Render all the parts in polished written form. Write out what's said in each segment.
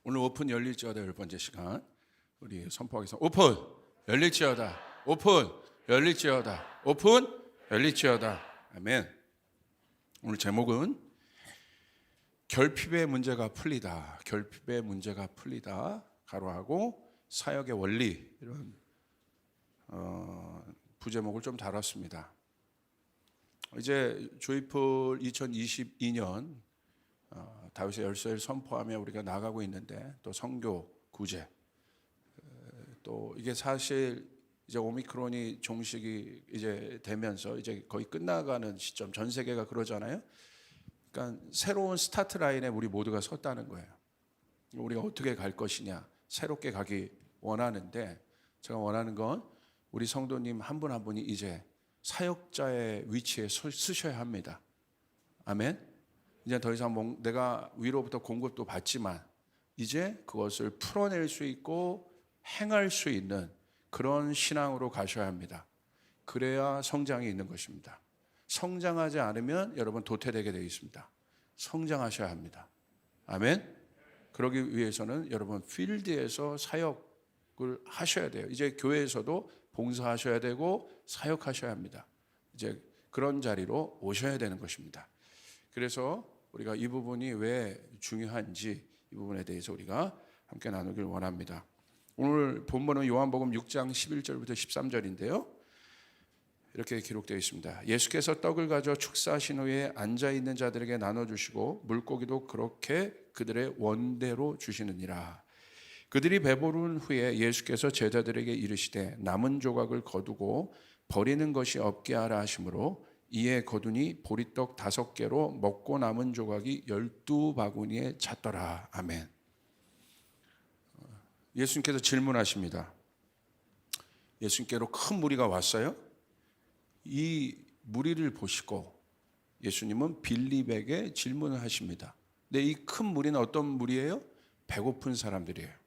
오늘 오픈 열릴지어다 10번째 시간 우리 선포하겠습니다. 오픈 열릴지어다. 오픈 열릴지어다. 오픈 열릴지어다. 아멘. 오늘 제목은 결핍의 문제가 풀리다. 결핍의 문제가 풀리다. 가로하고 사역의 원리 이런 부제목을 좀 다뤘습니다. 이제 조이풀 2022년 다윗의 열쇠를 선포하며 우리가 나가고 있는데 또 선교 구제 또 이게 사실 이제 오미크론이 종식이 이제 되면서 이제 거의 끝나가는 시점, 전 세계가 그러잖아요. 그러니까 새로운 스타트 라인에 우리 모두가 섰다는 거예요. 우리가 어떻게 갈 것이냐, 새롭게 가기 원하는데 제가 원하는 건 우리 성도님 한 분 한 분이 이제 사역자의 위치에 서셔야 합니다. 아멘. 이제 더 이상 내가 위로부터 공급도 받지만 이제 그것을 풀어낼 수 있고 행할 수 있는 그런 신앙으로 가셔야 합니다. 그래야 성장이 있는 것입니다. 성장하지 않으면 여러분 도태되게 되어 있습니다. 성장하셔야 합니다. 아멘. 그러기 위해서는 여러분 필드에서 사역을 하셔야 돼요. 이제 교회에서도 봉사하셔야 되고 사역하셔야 합니다. 이제 그런 자리로 오셔야 되는 것입니다. 그래서 우리가 이 부분이 왜 중요한지 이 부분에 대해서 우리가 함께 나누길 원합니다. 오늘 본문은 요한복음 6장 11절부터 13절인데요. 이렇게 기록되어 있습니다. 예수께서 떡을 가져 축사하신 후에 앉아있는 자들에게 나눠주시고 물고기도 그렇게 그들의 원대로 주시느니라. 그들이 배부른 후에 예수께서 제자들에게 이르시되 남은 조각을 거두고 버리는 것이 없게 하라 하시므로 이에 거두니 보리떡 5개로 먹고 남은 조각이 12바구니에 찼더라. 아멘. 예수님께서 질문하십니다. 예수님께로 큰 무리가 왔어요. 이 무리를 보시고 예수님은 빌립에게 질문을 하십니다. 근데 이 큰 무리는 어떤 무리예요? 배고픈 사람들이에요.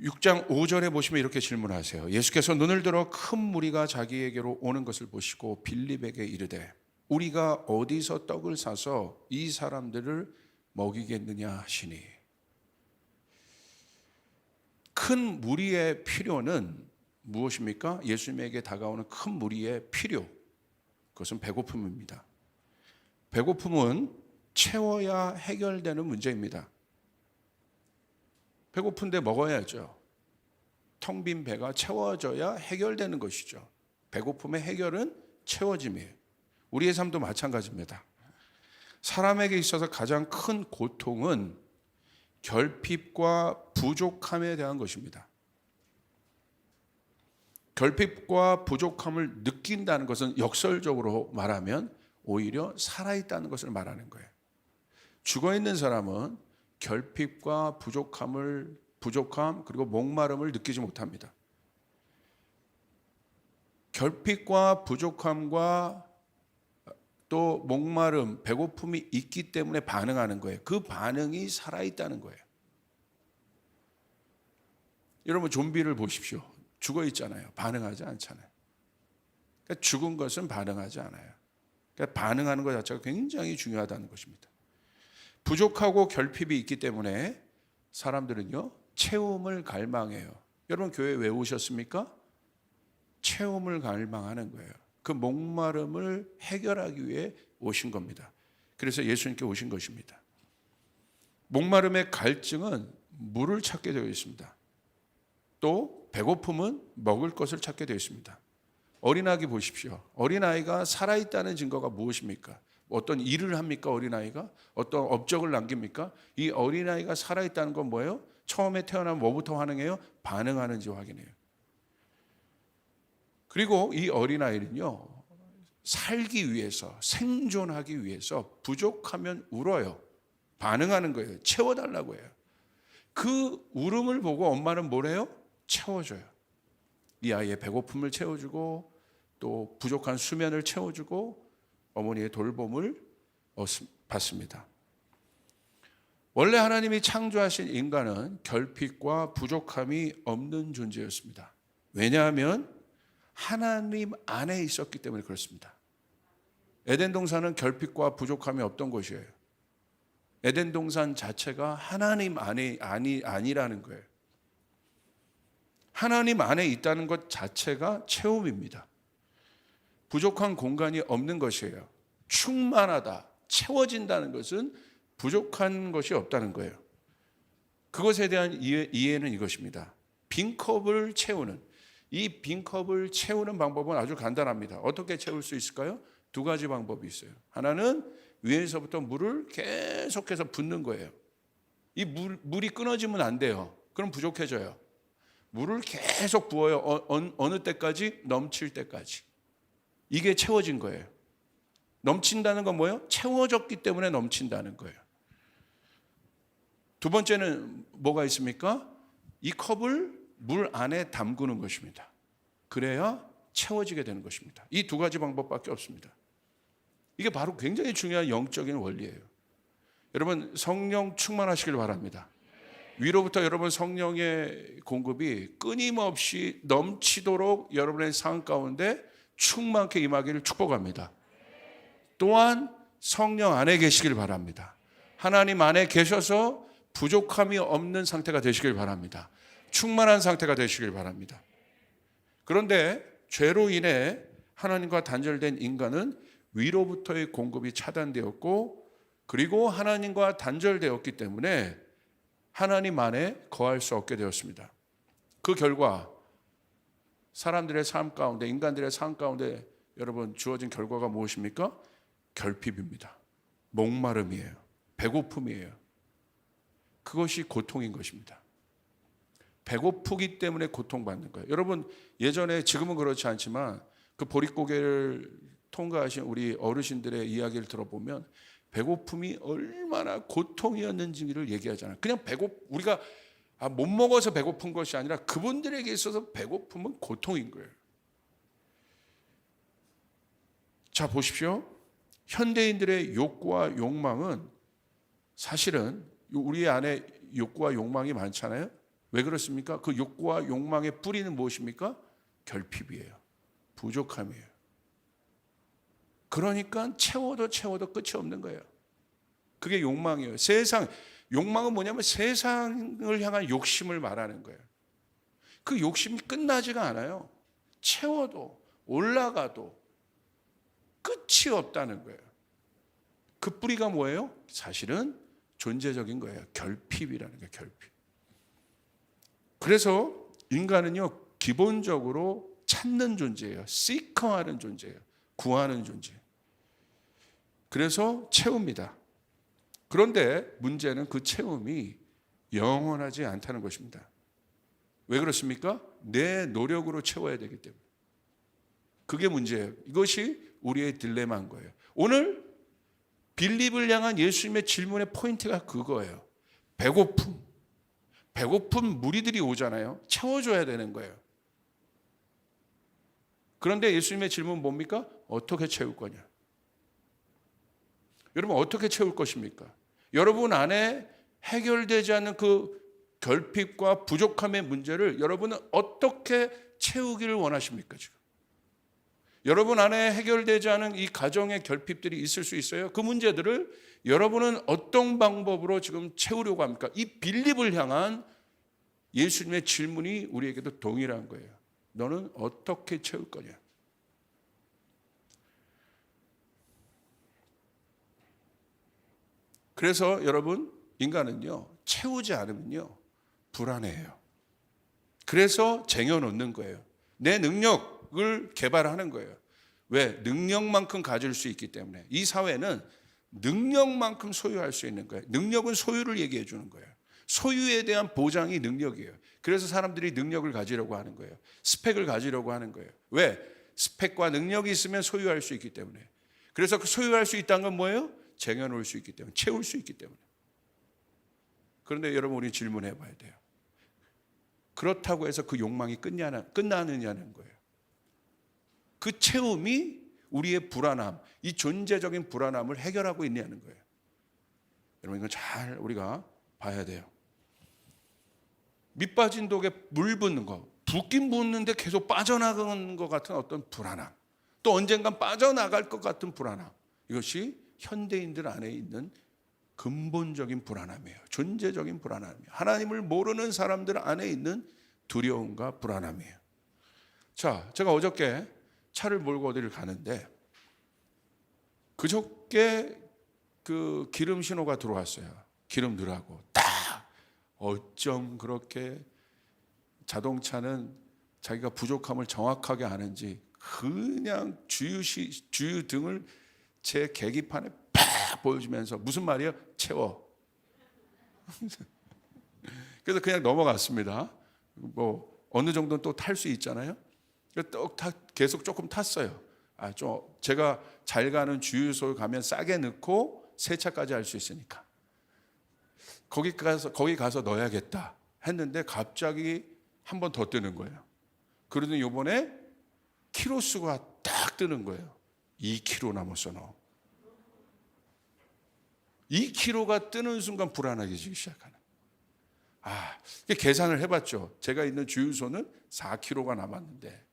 6장 5절에 보시면 이렇게 질문하세요. 예수께서 눈을 들어 큰 무리가 자기에게로 오는 것을 보시고 빌립에게 이르되 우리가 어디서 떡을 사서 이 사람들을 먹이겠느냐 하시니. 큰 무리의 필요는 무엇입니까? 예수님에게 다가오는 큰 무리의 필요, 그것은 배고픔입니다. 배고픔은 채워야 해결되는 문제입니다. 배고픈데 먹어야죠. 텅 빈 배가 채워져야 해결되는 것이죠. 배고픔의 해결은 채워짐이에요. 우리의 삶도 마찬가지입니다. 사람에게 있어서 가장 큰 고통은 결핍과 부족함에 대한 것입니다. 결핍과 부족함을 느낀다는 것은 역설적으로 말하면 오히려 살아있다는 것을 말하는 거예요. 죽어있는 사람은 결핍과 부족함 그리고 목마름을 느끼지 못합니다. 결핍과 부족함과 또 목마름, 배고픔이 있기 때문에 반응하는 거예요. 그 반응이 살아있다는 거예요. 여러분 좀비를 보십시오. 죽어 있잖아요. 반응하지 않잖아요. 그러니까 죽은 것은 반응하지 않아요. 그러니까 반응하는 것 자체가 굉장히 중요하다는 것입니다. 부족하고 결핍이 있기 때문에 사람들은요 체험을 갈망해요. 여러분 교회 왜 오셨습니까? 체험을 갈망하는 거예요. 그 목마름을 해결하기 위해 오신 겁니다. 그래서 예수님께 오신 것입니다. 목마름의 갈증은 물을 찾게 되어 있습니다. 또 배고픔은 먹을 것을 찾게 되어 있습니다. 어린아기 보십시오. 어린아이가 살아있다는 증거가 무엇입니까? 어떤 일을 합니까? 어린아이가? 어떤 업적을 남깁니까? 이 어린아이가 살아있다는 건 뭐예요? 처음에 태어나면 뭐부터 반응해요? 반응하는지 확인해요. 그리고 이 어린아이는요 살기 위해서, 생존하기 위해서 부족하면 울어요. 반응하는 거예요. 채워달라고 해요. 그 울음을 보고 엄마는 뭐래요? 채워줘요. 이 아이의 배고픔을 채워주고 또 부족한 수면을 채워주고 어머니의 돌봄을 받습니다. 원래 하나님이 창조하신 인간은 결핍과 부족함이 없는 존재였습니다. 왜냐하면 하나님 안에 있었기 때문에 그렇습니다. 에덴 동산은 결핍과 부족함이 없던 곳이에요. 에덴 동산 자체가 하나님 안에 아니라는 거예요. 하나님 안에 있다는 것 자체가 채움입니다. 부족한 공간이 없는 것이에요. 충만하다, 채워진다는 것은 부족한 것이 없다는 거예요. 그것에 대한 이해는 이것입니다. 빈 컵을 채우는, 이 빈 컵을 채우는 방법은 아주 간단합니다. 어떻게 채울 수 있을까요? 두 가지 방법이 있어요. 하나는 위에서부터 물을 계속해서 붓는 거예요. 이 물이 끊어지면 안 돼요. 그럼 부족해져요. 물을 계속 부어요. 어느 때까지? 넘칠 때까지. 이게 채워진 거예요. 넘친다는 건 뭐예요? 채워졌기 때문에 넘친다는 거예요. 두 번째는 뭐가 있습니까? 이 컵을 물 안에 담그는 것입니다. 그래야 채워지게 되는 것입니다. 이 두 가지 방법밖에 없습니다. 이게 바로 굉장히 중요한 영적인 원리예요. 여러분, 성령 충만하시길 바랍니다. 위로부터 여러분 성령의 공급이 끊임없이 넘치도록 여러분의 삶 가운데 충만케 임하기를 축복합니다. 또한 성령 안에 계시길 바랍니다. 하나님 안에 계셔서 부족함이 없는 상태가 되시길 바랍니다. 충만한 상태가 되시길 바랍니다. 그런데 죄로 인해 하나님과 단절된 인간은 위로부터의 공급이 차단되었고, 그리고 하나님과 단절되었기 때문에 하나님 안에 거할 수 없게 되었습니다. 그 결과 사람들의 삶 가운데, 인간들의 삶 가운데 여러분 주어진 결과가 무엇입니까? 결핍입니다. 목마름이에요. 배고픔이에요. 그것이 고통인 것입니다. 배고프기 때문에 고통받는 거예요. 여러분, 예전에, 지금은 그렇지 않지만 그 보릿고개를 통과하신 우리 어르신들의 이야기를 들어보면 배고픔이 얼마나 고통이었는지를 얘기하잖아요. 그냥 우리가 못 먹어서 배고픈 것이 아니라 그분들에게 있어서 배고픔은 고통인 거예요. 자, 보십시오. 현대인들의 욕구와 욕망은 사실은 우리 안에 욕구와 욕망이 많잖아요. 왜 그렇습니까? 그 욕구와 욕망의 뿌리는 무엇입니까? 결핍이에요. 부족함이에요. 그러니까 채워도 끝이 없는 거예요. 그게 욕망이에요. 욕망은 뭐냐면 세상을 향한 욕심을 말하는 거예요. 그 욕심이 끝나지가 않아요. 채워도 올라가도 끝이 없다는 거예요. 그 뿌리가 뭐예요? 사실은 존재적인 거예요. 결핍이라는 거예요. 결핍. 그래서 인간은요, 기본적으로 찾는 존재예요. 시커하는 존재예요. 구하는 존재. 그래서 채웁니다. 그런데 문제는 그 채움이 영원하지 않다는 것입니다. 왜 그렇습니까? 내 노력으로 채워야 되기 때문에. 그게 문제예요. 이것이 우리의 딜레마인 거예요. 오늘 빌립을 향한 예수님의 질문의 포인트가 그거예요. 배고픈 무리들이 오잖아요. 채워줘야 되는 거예요. 그런데 예수님의 질문은 뭡니까? 어떻게 채울 거냐? 여러분, 어떻게 채울 것입니까? 여러분 안에 해결되지 않는 그 결핍과 부족함의 문제를 여러분은 어떻게 채우기를 원하십니까, 지금? 여러분 안에 해결되지 않은 이 가정의 결핍들이 있을 수 있어요. 그 문제들을 여러분은 어떤 방법으로 지금 채우려고 합니까? 이 빌립을 향한 예수님의 질문이 우리에게도 동일한 거예요. 너는 어떻게 채울 거냐? 그래서 여러분, 인간은요, 채우지 않으면요, 불안해요. 그래서 쟁여놓는 거예요. 내 능력을 개발하는 거예요. 왜? 능력만큼 가질 수 있기 때문에. 이 사회는 능력만큼 소유할 수 있는 거예요. 능력은 소유를 얘기해 주는 거예요. 소유에 대한 보장이 능력이에요. 그래서 사람들이 능력을 가지려고 하는 거예요. 스펙을 가지려고 하는 거예요. 왜? 스펙과 능력이 있으면 소유할 수 있기 때문에. 그래서 그 소유할 수 있다는 건 뭐예요? 쟁여놓을 수 있기 때문에, 채울 수 있기 때문에. 그런데 여러분, 우리 질문해 봐야 돼요. 그렇다고 해서 그 욕망이 끝나느냐는 거예요. 그 채움이 우리의 불안함, 이 존재적인 불안함을 해결하고 있냐는 거예요. 여러분, 이건 잘 우리가 봐야 돼요. 밑빠진 독에 물 붓는 거, 붓긴 붓는데 계속 빠져나가는 것 같은 어떤 불안함, 또 언젠간 빠져나갈 것 같은 불안함, 이것이 현대인들 안에 있는 근본적인 불안함이에요. 존재적인 불안함이에요. 하나님을 모르는 사람들 안에 있는 두려움과 불안함이에요. 자, 제가 어저께 차를 몰고 어디를 가는데 그저께 그 기름 신호가 들어왔어요. 기름 넣으라고. 딱! 어쩜 그렇게 자동차는 자기가 부족함을 정확하게 아는지 그냥 주유 등을 제 계기판에 팍 보여주면서 무슨 말이에요? 채워. 그래서 그냥 넘어갔습니다. 뭐 어느 정도는 또 탈 수 있잖아요. 계속 조금 탔어요. 제가 잘 가는 주유소에 가면 싸게 넣고 세차까지 할 수 있으니까 거기 가서 넣어야겠다 했는데 갑자기 한 번 더 뜨는 거예요. 그러더니 이번에 키로수가 딱 뜨는 거예요. 2km 남았어 너. 2km가 뜨는 순간 불안해지기 시작하는. 계산을 해봤죠. 제가 있는 주유소는 4km가 남았는데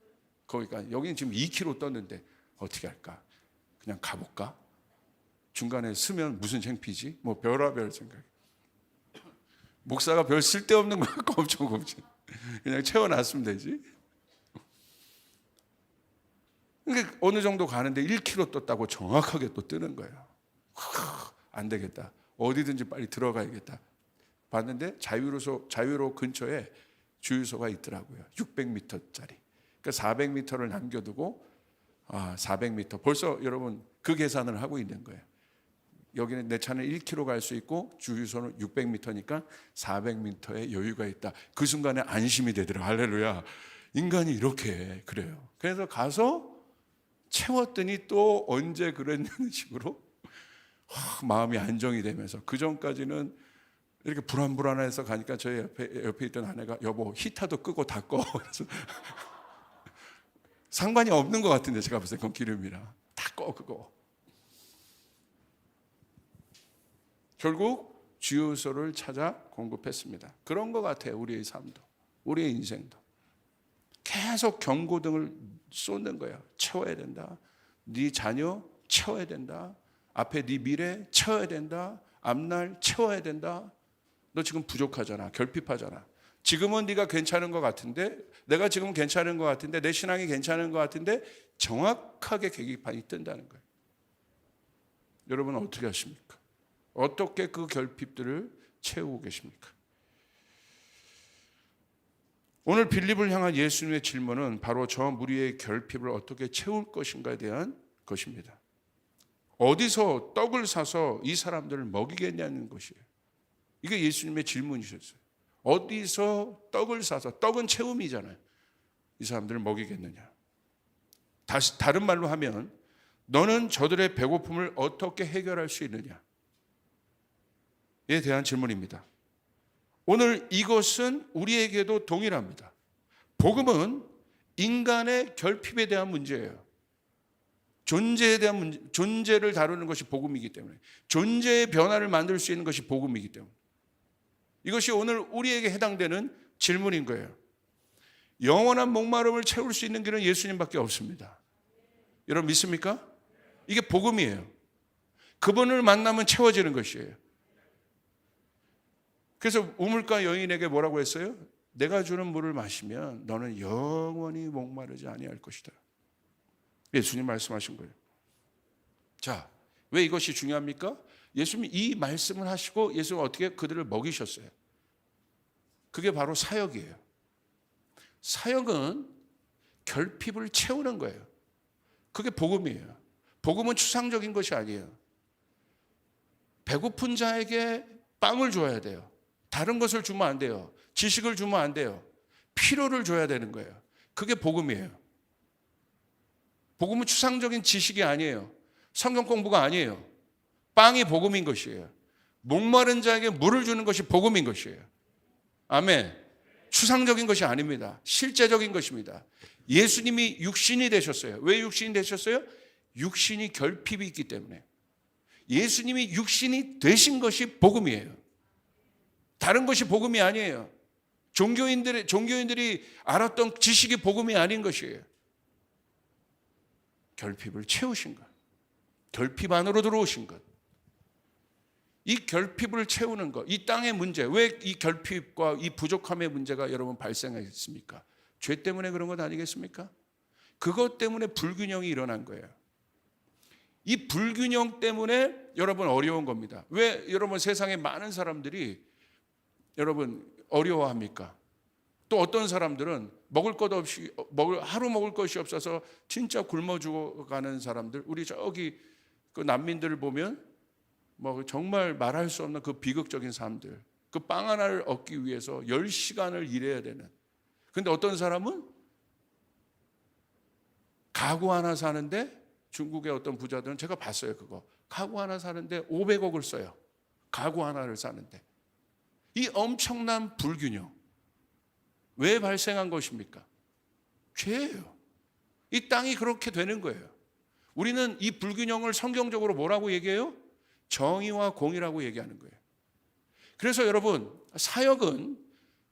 여기는 지금 2km 떴는데 어떻게 할까? 그냥 가볼까? 중간에 쓰면 무슨 창피지? 뭐 별의별 생각. 목사가 별 쓸데없는 거 갖고 엄청 고민. 그냥 채워놨으면 되지. 그러니까 어느 정도 가는데 1km 떴다고 정확하게 또 뜨는 거예요. 안 되겠다. 어디든지 빨리 들어가야겠다. 봤는데 자유로 근처에 주유소가 있더라고요. 600m짜리. 그러니까 400m를 남겨두고 400m. 벌써 여러분 그 계산을 하고 있는 거예요. 여기는 내 차는 1km 갈 수 있고 주유소는 600m니까 400m의 여유가 있다. 그 순간에 안심이 되더라. 할렐루야. 인간이 이렇게 그래요. 그래서 가서 채웠더니 또 언제 그랬냐는 식으로 마음이 안정이 되면서 그 전까지는 이렇게 불안해서 가니까 저희 옆에 있던 아내가 여보 히터도 끄고 다 꺼. 그래서 상관이 없는 것 같은데 제가 봤을 때 그건 기름이라 다 꺼 그거. 결국 주유소를 찾아 공급했습니다. 그런 것 같아요. 우리의 삶도 우리의 인생도 계속 경고등을 쏟는 거예요. 채워야 된다. 네 자녀 채워야 된다. 앞에 네 미래 채워야 된다. 앞날 채워야 된다. 너 지금 부족하잖아. 결핍하잖아. 지금은 네가 괜찮은 것 같은데 내가 지금 괜찮은 것 같은데 내 신앙이 괜찮은 것 같은데 정확하게 계기판이 뜬다는 거예요. 여러분은 어떻게 하십니까? 어떻게 그 결핍들을 채우고 계십니까? 오늘 빌립을 향한 예수님의 질문은 바로 저 무리의 결핍을 어떻게 채울 것인가에 대한 것입니다. 어디서 떡을 사서 이 사람들을 먹이겠냐는 것이에요. 이게 예수님의 질문이셨어요. 어디서 떡을 사서, 떡은 채움이잖아요. 이 사람들을 먹이겠느냐. 다른 말로 하면 너는 저들의 배고픔을 어떻게 해결할 수 있느냐에 대한 질문입니다. 오늘 이것은 우리에게도 동일합니다. 복음은 인간의 결핍에 대한 문제예요. 존재에 대한 문제, 존재를 다루는 것이 복음이기 때문에, 존재의 변화를 만들 수 있는 것이 복음이기 때문에 이것이 오늘 우리에게 해당되는 질문인 거예요. 영원한 목마름을 채울 수 있는 길은 예수님밖에 없습니다. 여러분 믿습니까? 이게 복음이에요. 그분을 만나면 채워지는 것이에요. 그래서 우물가 여인에게 뭐라고 했어요? 내가 주는 물을 마시면 너는 영원히 목마르지 아니할 것이다. 예수님 말씀하신 거예요. 자, 왜 이것이 중요합니까? 예수님이 이 말씀을 하시고 예수님은 어떻게 그들을 먹이셨어요? 그게 바로 사역이에요. 사역은 결핍을 채우는 거예요. 그게 복음이에요. 복음은 추상적인 것이 아니에요. 배고픈 자에게 빵을 줘야 돼요. 다른 것을 주면 안 돼요. 지식을 주면 안 돼요. 필요를 줘야 되는 거예요. 그게 복음이에요. 복음은 추상적인 지식이 아니에요. 성경 공부가 아니에요. 빵이 복음인 것이에요. 목마른 자에게 물을 주는 것이 복음인 것이에요. 아멘. 추상적인 것이 아닙니다. 실제적인 것입니다. 예수님이 육신이 되셨어요. 왜 육신이 되셨어요? 육신이 결핍이 있기 때문에. 예수님이 육신이 되신 것이 복음이에요. 다른 것이 복음이 아니에요. 종교인들이 알았던 지식이 복음이 아닌 것이에요. 결핍을 채우신 것. 결핍 안으로 들어오신 것. 이 결핍을 채우는 것, 이 땅의 문제, 왜 이 결핍과 이 부족함의 문제가 여러분 발생했습니까? 죄 때문에 그런 것 아니겠습니까? 그것 때문에 불균형이 일어난 거예요. 이 불균형 때문에 여러분 어려운 겁니다. 왜 여러분 세상에 많은 사람들이 여러분 어려워합니까? 또 어떤 사람들은 먹을 것 없이 하루 먹을 것이 없어서 진짜 굶어 죽어가는 사람들, 우리 저기 그 난민들을 보면 뭐 정말 말할 수 없는 그 비극적인 삶들, 그 빵 하나를 얻기 위해서 10시간을 일해야 되는. 근데 어떤 사람은 가구 하나 사는데, 중국의 어떤 부자들은 제가 봤어요. 그거 가구 하나 사는데 500억을 써요. 가구 하나를 사는데. 이 엄청난 불균형 왜 발생한 것입니까? 죄예요. 이 땅이 그렇게 되는 거예요. 우리는 이 불균형을 성경적으로 뭐라고 얘기해요? 정의와 공의라고 얘기하는 거예요. 그래서 여러분, 사역은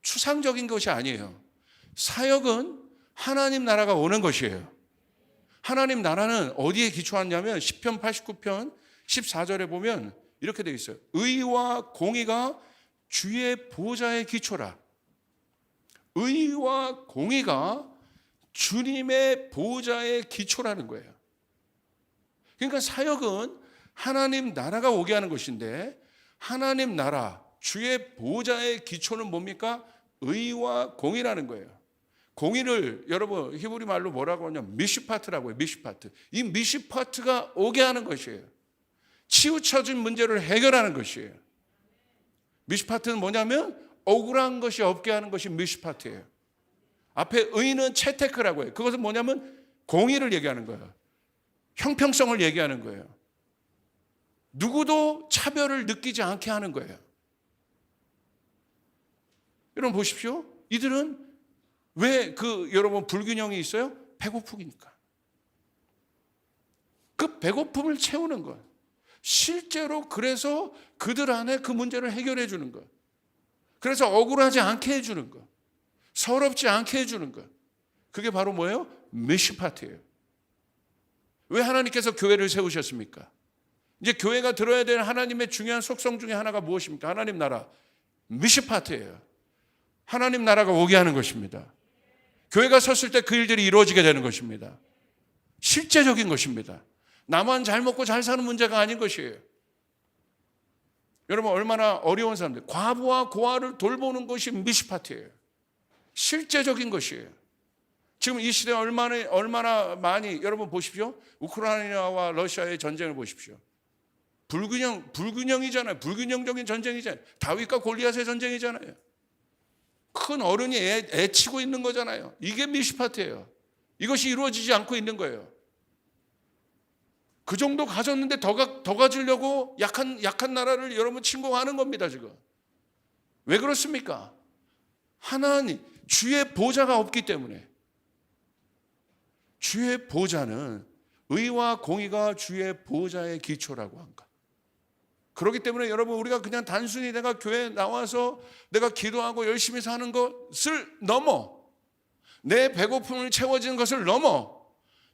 추상적인 것이 아니에요. 사역은 하나님 나라가 오는 것이에요. 하나님 나라는 어디에 기초하냐면 10편 89편 14절에 보면 이렇게 되어 있어요. 의와 공의가 주의 보좌의 기초라. 의와 공의가 주님의 보좌의 기초라는 거예요. 그러니까 사역은 하나님 나라가 오게 하는 것인데, 하나님 나라 주의 보좌의 기초는 뭡니까? 의와 공의라는 거예요. 공의를 여러분 히브리 말로 뭐라고 하냐면 미슈파트라고 해요. 미슈파트. 이 미슈파트가 오게 하는 것이에요. 치우쳐진 문제를 해결하는 것이에요. 미슈파트는 뭐냐면 억울한 것이 없게 하는 것이 미슈파트예요. 앞에 의는 채테크라고 해요. 그것은 뭐냐면 공의를 얘기하는 거예요. 형평성을 얘기하는 거예요. 누구도 차별을 느끼지 않게 하는 거예요. 여러분 보십시오. 이들은 왜 여러분 불균형이 있어요? 배고프니까. 그 배고픔을 채우는 것. 실제로 그래서 그들 안에 그 문제를 해결해 주는 것. 그래서 억울하지 않게 해주는 것. 서럽지 않게 해주는 것. 그게 바로 뭐예요? 미슈파트예요. 왜 하나님께서 교회를 세우셨습니까? 이제 교회가 들어야 될 하나님의 중요한 속성 중에 하나가 무엇입니까? 하나님 나라. 미슈파트예요. 하나님 나라가 오게 하는 것입니다. 교회가 섰을 때 그 일들이 이루어지게 되는 것입니다. 실제적인 것입니다. 나만 잘 먹고 잘 사는 문제가 아닌 것이에요. 여러분 얼마나 어려운 사람들, 과부와 고아를 돌보는 것이 미슈파트예요. 실제적인 것이에요. 지금 이 시대에 얼마나 많이, 여러분 보십시오. 우크라이나와 러시아의 전쟁을 보십시오. 불균형이잖아요. 불균형적인 전쟁이잖아요. 다윗과 골리앗의 전쟁이잖아요. 큰 어른이 애치고 있는 거잖아요. 이게 미슈파트예요. 이것이 이루어지지 않고 있는 거예요. 그 정도 가졌는데 더 가지려고 약한 나라를 여러분 침공하는 겁니다, 지금. 왜 그렇습니까? 하나님, 주의 보좌가 없기 때문에. 주의 보좌는 의와 공의가 주의 보좌의 기초라고 한 것. 그렇기 때문에 여러분 우리가 그냥 단순히 내가 교회에 나와서 내가 기도하고 열심히 사는 것을 넘어, 내 배고픔을 채워지는 것을 넘어,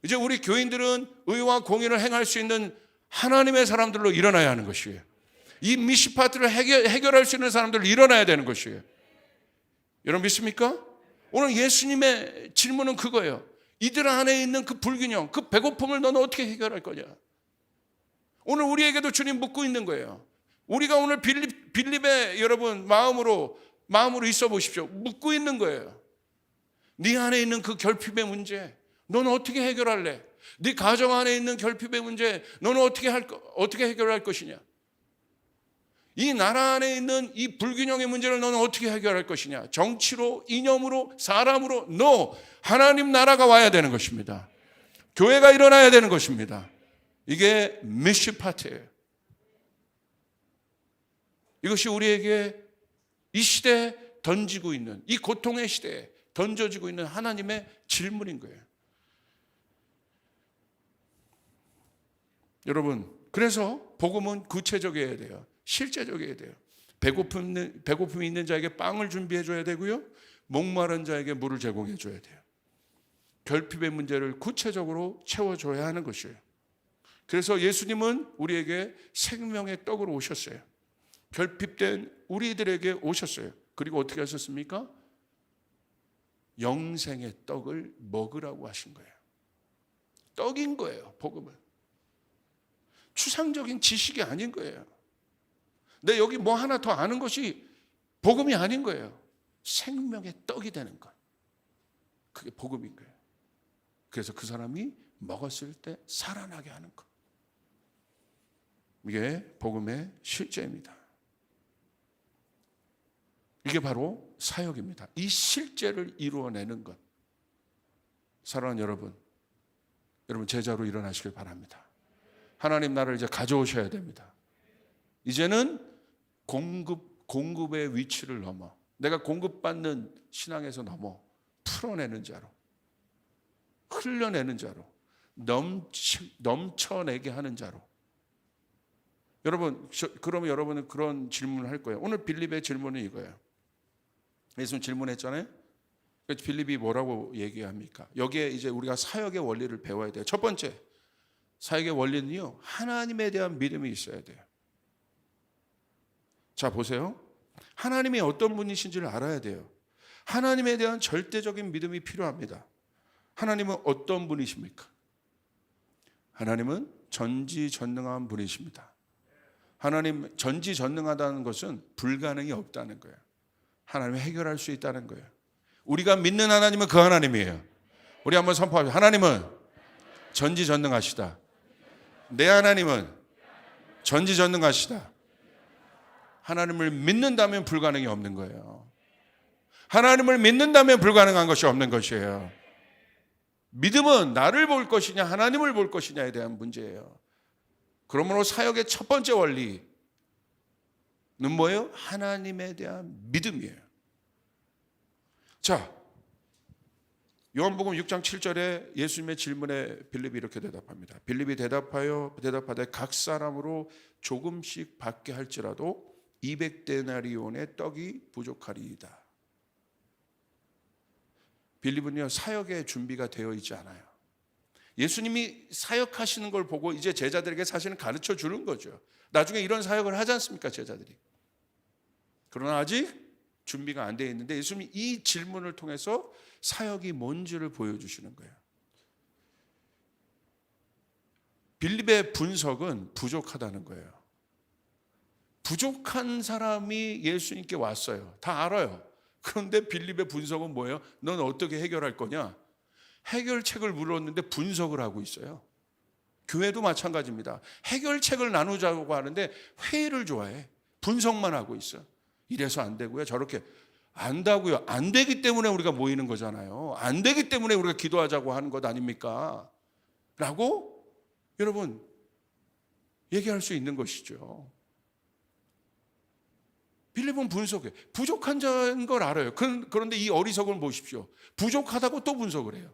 이제 우리 교인들은 의와 공의를 행할 수 있는 하나님의 사람들로 일어나야 하는 것이에요. 이 미슈파트를 해결할 수 있는 사람들로 일어나야 되는 것이에요. 여러분 믿습니까? 오늘 예수님의 질문은 그거예요. 이들 안에 있는 그 불균형, 그 배고픔을 너는 어떻게 해결할 거냐? 오늘 우리에게도 주님 묻고 있는 거예요. 우리가 오늘 빌립의 여러분 마음으로 있어 보십시오. 묻고 있는 거예요. 네 안에 있는 그 결핍의 문제, 너는 어떻게 해결할래? 네 가정 안에 있는 결핍의 문제, 너는 어떻게 해결할 것이냐? 이 나라 안에 있는 이 불균형의 문제를 너는 어떻게 해결할 것이냐? 정치로, 이념으로, 사람으로? No! 하나님 나라가 와야 되는 것입니다. 교회가 일어나야 되는 것입니다. 이게 미슈파트예요. 이것이 우리에게 이 시대에 던지고 있는, 이 고통의 시대에 던져지고 있는 하나님의 질문인 거예요. 여러분, 그래서 복음은 구체적이어야 돼요. 실제적이어야 돼요. 배고픔이 있는 자에게 빵을 준비해 줘야 되고요, 목마른 자에게 물을 제공해 줘야 돼요. 결핍의 문제를 구체적으로 채워줘야 하는 것이에요. 그래서 예수님은 우리에게 생명의 떡으로 오셨어요. 결핍된 우리들에게 오셨어요. 그리고 어떻게 하셨습니까? 영생의 떡을 먹으라고 하신 거예요. 떡인 거예요, 복음은. 추상적인 지식이 아닌 거예요. 내 여기 뭐 하나 더 아는 것이 복음이 아닌 거예요. 생명의 떡이 되는 것. 그게 복음인 거예요. 그래서 그 사람이 먹었을 때 살아나게 하는 것. 이게 복음의 실제입니다. 이게 바로 사역입니다. 이 실제를 이루어내는 것. 사랑하는 여러분 제자로 일어나시길 바랍니다. 하나님 나라를 이제 가져오셔야 됩니다. 이제는 공급의 위치를 넘어, 내가 공급받는 신앙에서 넘어 풀어내는 자로, 흘려내는 자로, 넘쳐내게 하는 자로. 여러분, 그러면 여러분은 그런 질문을 할 거예요. 오늘 빌립의 질문은 이거예요. 예수님 질문했잖아요. 빌립이 뭐라고 얘기합니까? 여기에 이제 우리가 사역의 원리를 배워야 돼요. 첫 번째, 사역의 원리는요, 하나님에 대한 믿음이 있어야 돼요. 자, 보세요. 하나님이 어떤 분이신지를 알아야 돼요. 하나님에 대한 절대적인 믿음이 필요합니다. 하나님은 어떤 분이십니까? 하나님은 전지전능한 분이십니다. 하나님 전지전능하다는 것은 불가능이 없다는 거예요. 하나님이 해결할 수 있다는 거예요. 우리가 믿는 하나님은 그 하나님이에요. 우리 한번 선포합시다. 하나님은 전지전능하시다. 내 하나님은 전지전능하시다. 하나님을 믿는다면 불가능이 없는 거예요. 하나님을 믿는다면 불가능한 것이 없는 것이에요. 믿음은 나를 볼 것이냐 하나님을 볼 것이냐에 대한 문제예요. 그러므로 사역의 첫 번째 원리는 뭐예요? 하나님에 대한 믿음이에요. 자, 요한복음 6장 7절에 예수님의 질문에 빌립이 이렇게 대답합니다. 빌립이 대답하되 각 사람으로 조금씩 받게 할지라도 200데나리온의 떡이 부족하리이다. 빌립은요, 사역의 준비가 되어 있지 않아요. 예수님이 사역하시는 걸 보고 이제 제자들에게 사실은 가르쳐 주는 거죠. 나중에 이런 사역을 하지 않습니까, 제자들이? 그러나 아직 준비가 안 되어 있는데 예수님이 이 질문을 통해서 사역이 뭔지를 보여주시는 거예요. 빌립의 분석은 부족하다는 거예요. 부족한 사람이 예수님께 왔어요. 다 알아요. 그런데 빌립의 분석은 뭐예요? 넌 어떻게 해결할 거냐? 해결책을 물었는데 분석을 하고 있어요. 교회도 마찬가지입니다. 해결책을 나누자고 하는데 회의를 좋아해. 분석만 하고 있어. 이래서 안 되고요. 저렇게 안다고요. 안 되기 때문에 우리가 모이는 거잖아요. 안 되기 때문에 우리가 기도하자고 하는 것 아닙니까? 라고 여러분 얘기할 수 있는 것이죠. 빌립은 분석해. 부족한 자인 걸 알아요. 그런데 이 어리석음을 보십시오. 부족하다고 또 분석을 해요.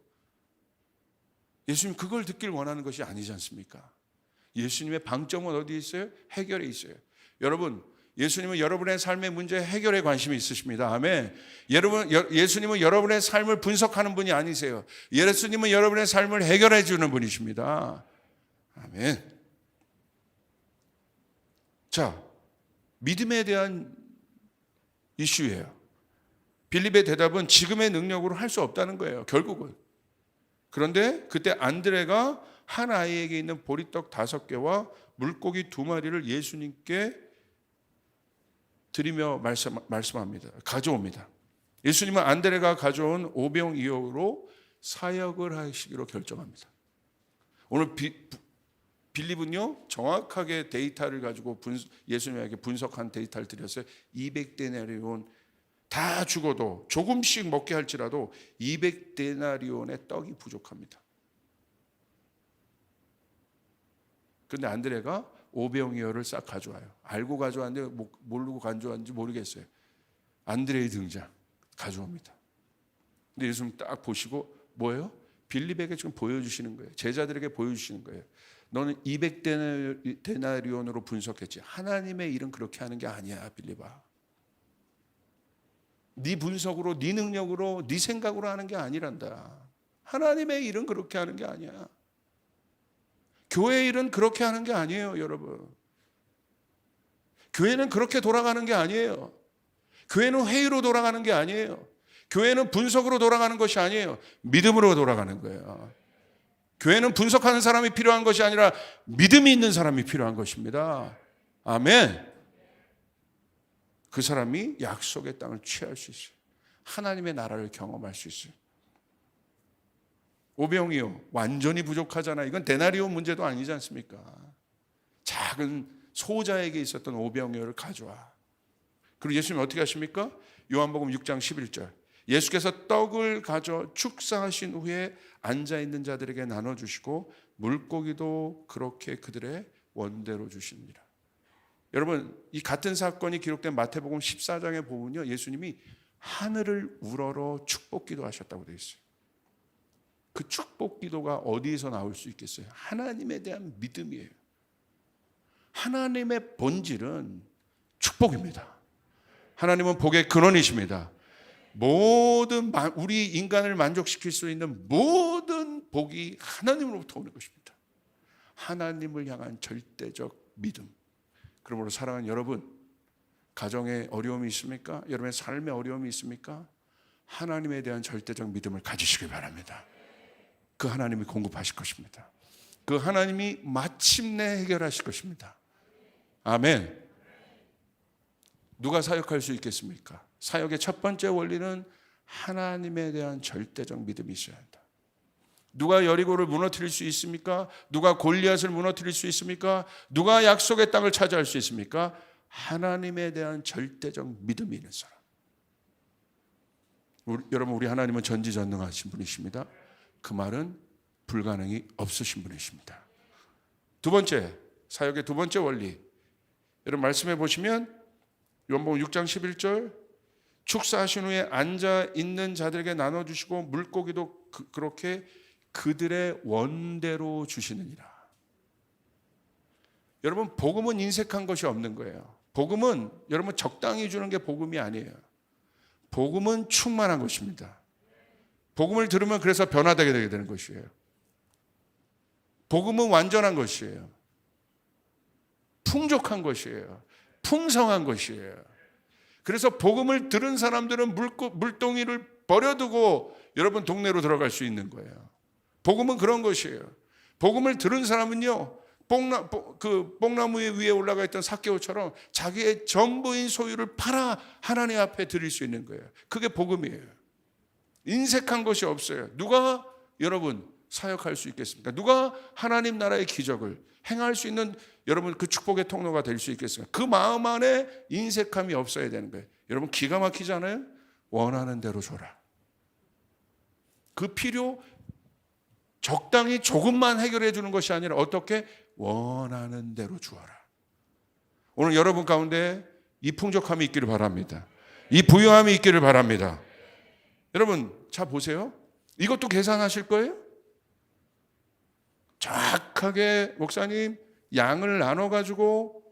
예수님 그걸 듣길 원하는 것이 아니지 않습니까? 예수님의 방점은 어디에 있어요? 해결에 있어요. 여러분, 예수님은 여러분의 삶의 문제 해결에 관심이 있으십니다. 아멘. 예수님은 여러분의 삶을 분석하는 분이 아니세요. 예수님은 여러분의 삶을 해결해 주는 분이십니다. 아멘. 자, 믿음에 대한 이슈예요. 빌립의 대답은 지금의 능력으로 할 수 없다는 거예요. 결국은. 그런데 그때 안드레가 한 아이에게 있는 보리떡 5개와 물고기 2마리를 예수님께 드리며 말씀합니다. 가져옵니다. 예수님은 안드레가 가져온 오병이어로 사역을 하시기로 결정합니다. 오늘 빌립은요, 정확하게 데이터를 가지고 예수님에게 분석한 데이터를 드렸어요. 200데나리온 다 죽어도 조금씩 먹게 할지라도 200데나리온의 떡이 부족합니다. 그런데 안드레가 오병이어를 싹 가져와요. 알고 가져왔는데 모르고 가져왔는지 모르겠어요. 안드레의 등장 가져옵니다. 근데 예수님 딱 보시고 뭐예요? 빌립에게 지금 보여주시는 거예요. 제자들에게 보여주시는 거예요. 너는 200데나리온으로 분석했지. 하나님의 일은 그렇게 하는 게 아니야, 빌립아. 네 분석으로, 네 능력으로, 네 생각으로 하는 게 아니란다. 하나님의 일은 그렇게 하는 게 아니야. 교회 일은 그렇게 하는 게 아니에요, 여러분. 교회는 그렇게 돌아가는 게 아니에요. 교회는 회의로 돌아가는 게 아니에요. 교회는 분석으로 돌아가는 것이 아니에요. 믿음으로 돌아가는 거예요. 교회는 분석하는 사람이 필요한 것이 아니라 믿음이 있는 사람이 필요한 것입니다. 아멘. 그 사람이 약속의 땅을 취할 수 있어요. 하나님의 나라를 경험할 수 있어요. 오병이요, 완전히 부족하잖아요. 이건 데나리오 문제도 아니지 않습니까? 작은 소자에게 있었던 오병이어를 가져와. 그리고 예수님이 어떻게 하십니까? 요한복음 6장 11절. 예수께서 떡을 가져 축사하신 후에 앉아있는 자들에게 나눠주시고 물고기도 그렇게 그들의 원대로 주십니다. 여러분, 이 같은 사건이 기록된 마태복음 14장에 보면요, 예수님이 하늘을 우러러 축복기도 하셨다고 되어 있어요. 그 축복기도가 어디에서 나올 수 있겠어요? 하나님에 대한 믿음이에요. 하나님의 본질은 축복입니다. 하나님은 복의 근원이십니다. 모든 우리 인간을 만족시킬 수 있는 모든 복이 하나님으로부터 오는 것입니다. 하나님을 향한 절대적 믿음. 그러므로 사랑하는 여러분, 가정에 어려움이 있습니까? 여러분의 삶에 어려움이 있습니까? 하나님에 대한 절대적 믿음을 가지시기 바랍니다. 그 하나님이 공급하실 것입니다. 그 하나님이 마침내 해결하실 것입니다. 아멘. 누가 사역할 수 있겠습니까? 사역의 첫 번째 원리는 하나님에 대한 절대적 믿음이 있어야 한다. 누가 여리고를 무너뜨릴 수 있습니까? 누가 골리앗을 무너뜨릴 수 있습니까? 누가 약속의 땅을 차지할 수 있습니까? 하나님에 대한 절대적 믿음이 있는 사람. 여러분, 우리 하나님은 전지전능하신 분이십니다. 그 말은 불가능이 없으신 분이십니다. 두 번째, 사역의 두 번째 원리. 여러분 말씀해 보시면 요한복음 6장 11절, 축사하신 후에 앉아 있는 자들에게 나눠주시고 물고기도 그렇게 그들의 원대로 주시느니라. 여러분, 복음은 인색한 것이 없는 거예요. 복음은 여러분 적당히 주는 게 복음이 아니에요. 복음은 충만한 것입니다. 복음을 들으면 그래서 변화되게 되는 것이에요. 복음은 완전한 것이에요. 풍족한 것이에요. 풍성한 것이에요. 그래서 복음을 들은 사람들은 물동이를 버려두고 여러분 동네로 들어갈 수 있는 거예요. 복음은 그런 것이에요. 복음을 들은 사람은요, 뽕나무 위에 올라가 있던 삭개오처럼 자기의 전부인 소유를 팔아 하나님 앞에 드릴 수 있는 거예요. 그게 복음이에요. 인색한 것이 없어요. 누가 여러분 사역할 수 있겠습니까? 누가 하나님 나라의 기적을 행할 수 있는 여러분 그 축복의 통로가 될 수 있겠습니까? 그 마음 안에 인색함이 없어야 되는 거예요. 여러분 기가 막히잖아요. 원하는 대로 줘라. 그 필요 적당히 조금만 해결해 주는 것이 아니라 어떻게 원하는 대로 주어라. 오늘 여러분 가운데 이 풍족함이 있기를 바랍니다. 이 부유함이 있기를 바랍니다. 여러분 자 보세요. 이것도 계산하실 거예요? 정확하게 목사님 양을 나눠가지고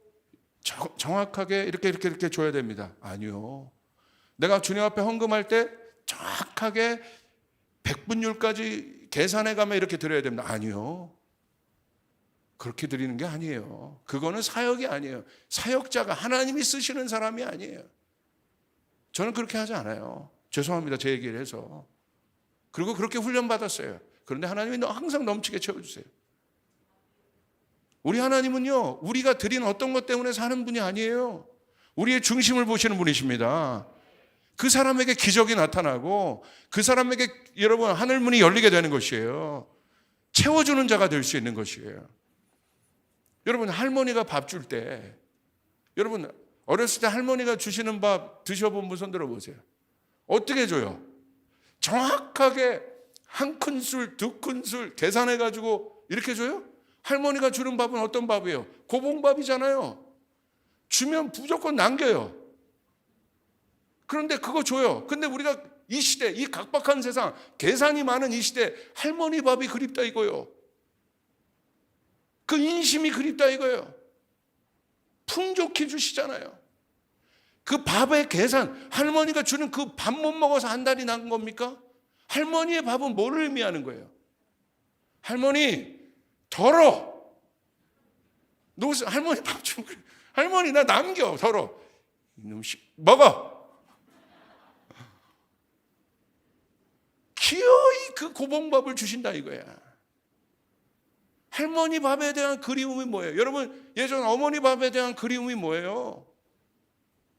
정확하게 이렇게 줘야 됩니다. 아니요. 내가 주님 앞에 헌금할 때 정확하게 백분율까지 계산해 가면 이렇게 드려야 됩니다. 아니요. 그렇게 드리는 게 아니에요. 그거는 사역이 아니에요. 사역자가 하나님이 쓰시는 사람이 아니에요. 저는 그렇게 하지 않아요. 죄송합니다. 제 얘기를 해서. 그리고 그렇게 훈련받았어요. 그런데 하나님이 항상 넘치게 채워주세요. 우리 하나님은요, 우리가 드린 어떤 것 때문에 사는 분이 아니에요. 우리의 중심을 보시는 분이십니다. 그 사람에게 기적이 나타나고 그 사람에게 여러분 하늘문이 열리게 되는 것이에요. 채워주는 자가 될 수 있는 것이에요. 여러분 할머니가 밥 줄 때 여러분 어렸을 때 할머니가 주시는 밥 드셔본 분 손 들어보세요. 어떻게 줘요? 정확하게 한 큰술, 두 큰술 계산해가지고 이렇게 줘요? 할머니가 주는 밥은 어떤 밥이에요? 고봉밥이잖아요. 주면 무조건 남겨요. 그런데 그거 줘요. 근데 우리가 이 시대, 이 각박한 세상, 계산이 많은 이 시대 할머니 밥이 그립다 이거예요. 그 인심이 그립다 이거예요. 풍족히 주시잖아요. 그 밥의 계산, 할머니가 주는 그 밥 못 먹어서 한 달이 난 겁니까? 할머니의 밥은 뭐를 의미하는 거예요? 할머니 덜어. 할머니 밥 좀, 할머니나 남겨 서로. 이놈 먹어. 기어이 그 고봉밥을 주신다 이거야. 할머니 밥에 대한 그리움이 뭐예요? 여러분 예전 어머니 밥에 대한 그리움이 뭐예요?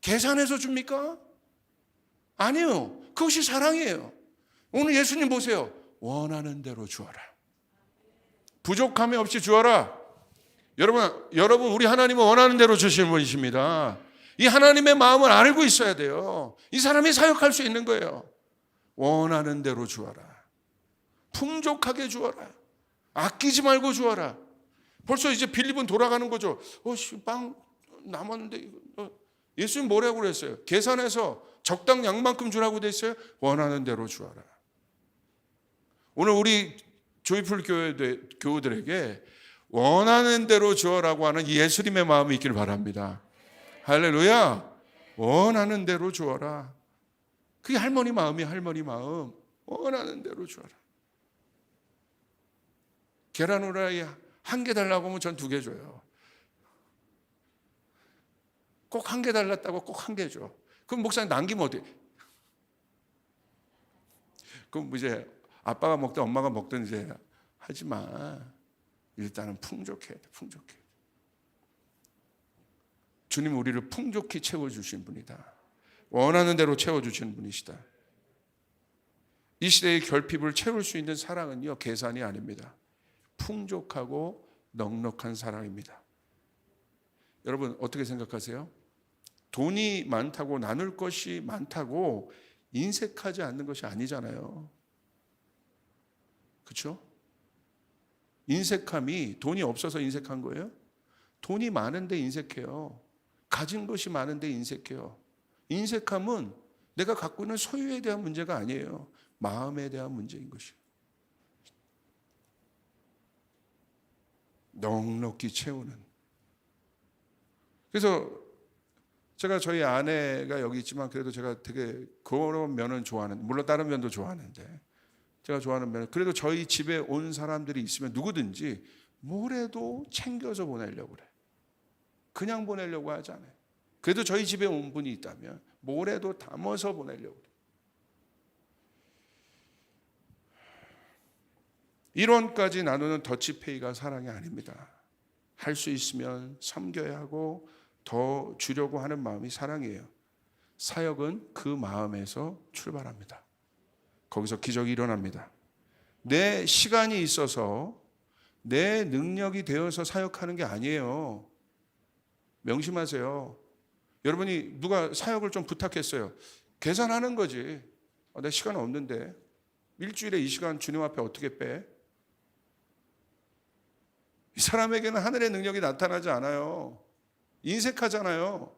계산해서 줍니까? 아니요. 그것이 사랑이에요. 오늘 예수님 보세요. 원하는 대로 주어라. 부족함이 없이 주어라. 여러분 우리 하나님은 원하는 대로 주시는 분이십니다. 이 하나님의 마음을 알고 있어야 돼요. 이 사람이 사역할 수 있는 거예요. 원하는 대로 주어라. 풍족하게 주어라. 아끼지 말고 주어라. 벌써 이제 빌립은 돌아가는 거죠. 빵 남았는데 예수님 뭐라고 그랬어요? 계산해서 적당 양만큼 주라고 돼 있어요. 원하는 대로 주어라. 오늘 우리 조이풀 교우들에게 원하는 대로 주어라고 하는 이 예수님의 마음이 있길 바랍니다. 할렐루야. 원하는 대로 주어라. 그게 할머니 마음이야. 할머니 마음. 원하는 대로 주어라. 계란 후라이 한 개 달라고 하면 전 2개 줘요. 꼭 한 개 달랐다고 꼭 1개 줘. 그럼 목사님 남기면 어떡해? 그럼 이제 아빠가 먹든 엄마가 먹든 이제 하지 마. 일단은 풍족해야 돼. 풍족해. 주님 우리를 풍족히 채워주신 분이다. 원하는 대로 채워주시는 분이시다. 이 시대의 결핍을 채울 수 있는 사랑은요, 계산이 아닙니다. 풍족하고 넉넉한 사랑입니다. 여러분 어떻게 생각하세요? 돈이 많다고 나눌 것이 많다고 인색하지 않는 것이 아니잖아요. 그렇죠? 인색함이 돈이 없어서 인색한 거예요? 돈이 많은데 인색해요. 가진 것이 많은데 인색해요. 인색함은 내가 갖고 있는 소유에 대한 문제가 아니에요. 마음에 대한 문제인 것이에요. 넉넉히 채우는. 그래서 제가 저희 아내가 여기 있지만 그래도 제가 되게 그런 면은 좋아하는, 물론 다른 면도 좋아하는데 제가 좋아하는 면은 그래도 저희 집에 온 사람들이 있으면 누구든지 뭐래도 챙겨서 보내려고 그래. 그냥 보내려고 하지 않아요. 그래도 저희 집에 온 분이 있다면 뭐래도 담아서 보내려고 그래. 1원까지 나누는 더치페이가 사랑이 아닙니다. 할 수 있으면 섬겨야 하고 더 주려고 하는 마음이 사랑이에요. 사역은 그 마음에서 출발합니다. 거기서 기적이 일어납니다. 내 시간이 있어서 내 능력이 되어서 사역하는 게 아니에요. 명심하세요. 여러분이 누가 사역을 좀 부탁했어요. 계산하는 거지. 내 시간 없는데 일주일에 이 시간 주님 앞에 어떻게 빼? 이 사람에게는 하늘의 능력이 나타나지 않아요. 인색하잖아요.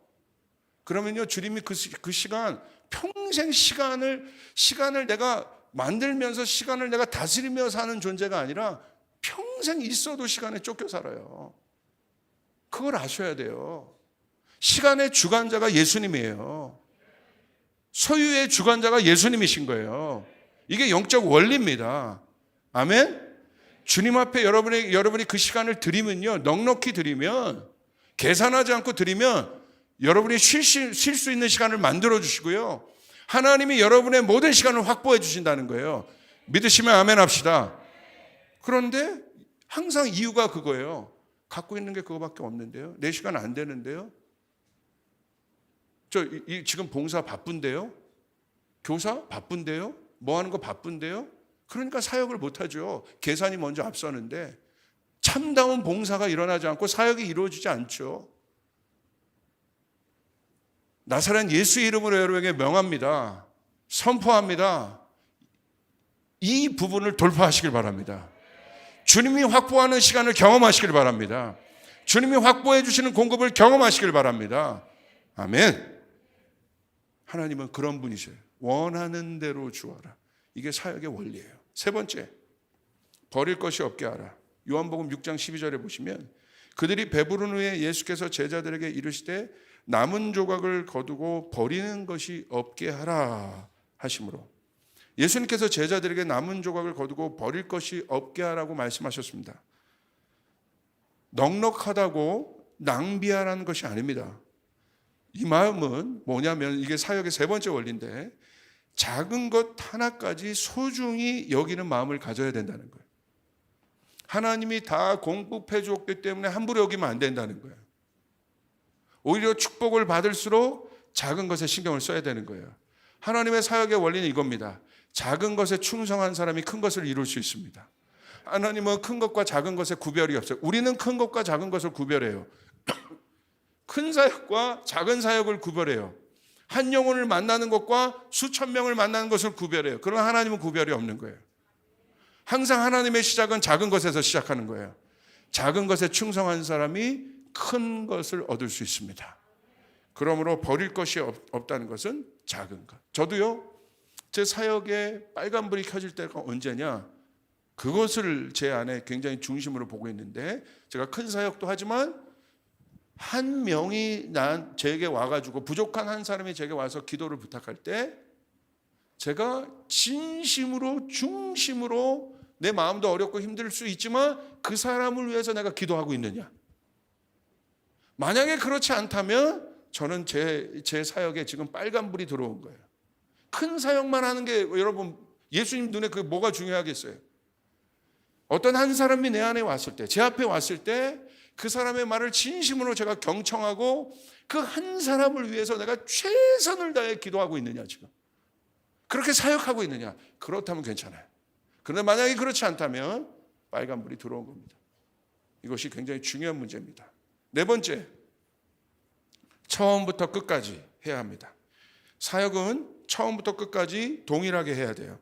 그러면요, 주님이 그 시간, 평생 시간을 내가 만들면서 시간을 내가 다스리며 사는 존재가 아니라 평생 있어도 시간에 쫓겨 살아요. 그걸 아셔야 돼요. 시간의 주관자가 예수님이에요. 소유의 주관자가 예수님이신 거예요. 이게 영적 원리입니다. 아멘? 주님 앞에 여러분이 그 시간을 드리면요, 넉넉히 드리면, 계산하지 않고 드리면 여러분이 쉴 수 있는 시간을 만들어 주시고요, 하나님이 여러분의 모든 시간을 확보해 주신다는 거예요. 믿으시면 아멘 합시다. 그런데 항상 이유가 그거예요. 갖고 있는 게 그거밖에 없는데요. 내 시간 안 되는데요. 지금 봉사 바쁜데요. 교사 바쁜데요. 뭐 하는 거 바쁜데요. 그러니까 사역을 못하죠. 계산이 먼저 앞서는데 참다운 봉사가 일어나지 않고 사역이 이루어지지 않죠. 나사렛 예수의 이름으로 여러분에게 명합니다. 선포합니다. 이 부분을 돌파하시길 바랍니다. 주님이 확보하는 시간을 경험하시길 바랍니다. 주님이 확보해 주시는 공급을 경험하시길 바랍니다. 아멘. 하나님은 그런 분이세요. 원하는 대로 주어라. 이게 사역의 원리예요. 세 번째, 버릴 것이 없게 하라. 요한복음 6장 12절에 보시면 그들이 배부른 후에 예수께서 제자들에게 이르시되 남은 조각을 거두고 버리는 것이 없게 하라 하심으로, 예수님께서 제자들에게 남은 조각을 거두고 버릴 것이 없게 하라고 말씀하셨습니다. 넉넉하다고 낭비하라는 것이 아닙니다. 이 마음은 뭐냐면 이게 사역의 세 번째 원리인데 작은 것 하나까지 소중히 여기는 마음을 가져야 된다는 거예요. 하나님이 다 공급해 주었기 때문에 함부로 여기면 안 된다는 거예요. 오히려 축복을 받을수록 작은 것에 신경을 써야 되는 거예요. 하나님의 사역의 원리는 이겁니다. 작은 것에 충성한 사람이 큰 것을 이룰 수 있습니다. 하나님은 큰 것과 작은 것의 구별이 없어요. 우리는 큰 것과 작은 것을 구별해요. 큰 사역과 작은 사역을 구별해요. 한 영혼을 만나는 것과 수천 명을 만나는 것을 구별해요. 그러나 하나님은 구별이 없는 거예요. 항상 하나님의 시작은 작은 것에서 시작하는 거예요. 작은 것에 충성한 사람이 큰 것을 얻을 수 있습니다. 그러므로 버릴 것이 없다는 것은 작은 것. 저도요, 제 사역에 빨간불이 켜질 때가 언제냐, 그것을 제 안에 굉장히 중심으로 보고 있는데, 제가 큰 사역도 하지만 한 명이 제게 와가지고, 부족한 한 사람이 제게 와서 기도를 부탁할 때 제가 진심으로 중심으로, 내 마음도 어렵고 힘들 수 있지만 그 사람을 위해서 내가 기도하고 있느냐. 만약에 그렇지 않다면 저는 제 사역에 지금 빨간불이 들어온 거예요. 큰 사역만 하는 게 여러분 예수님 눈에 그게 뭐가 중요하겠어요? 어떤 한 사람이 내 안에 왔을 때, 제 앞에 왔을 때 그 사람의 말을 진심으로 제가 경청하고 그 한 사람을 위해서 내가 최선을 다해 기도하고 있느냐, 지금 그렇게 사역하고 있느냐. 그렇다면 괜찮아요. 그런데 만약에 그렇지 않다면 빨간불이 들어온 겁니다. 이것이 굉장히 중요한 문제입니다. 네 번째, 처음부터 끝까지 해야 합니다. 사역은 처음부터 끝까지 동일하게 해야 돼요.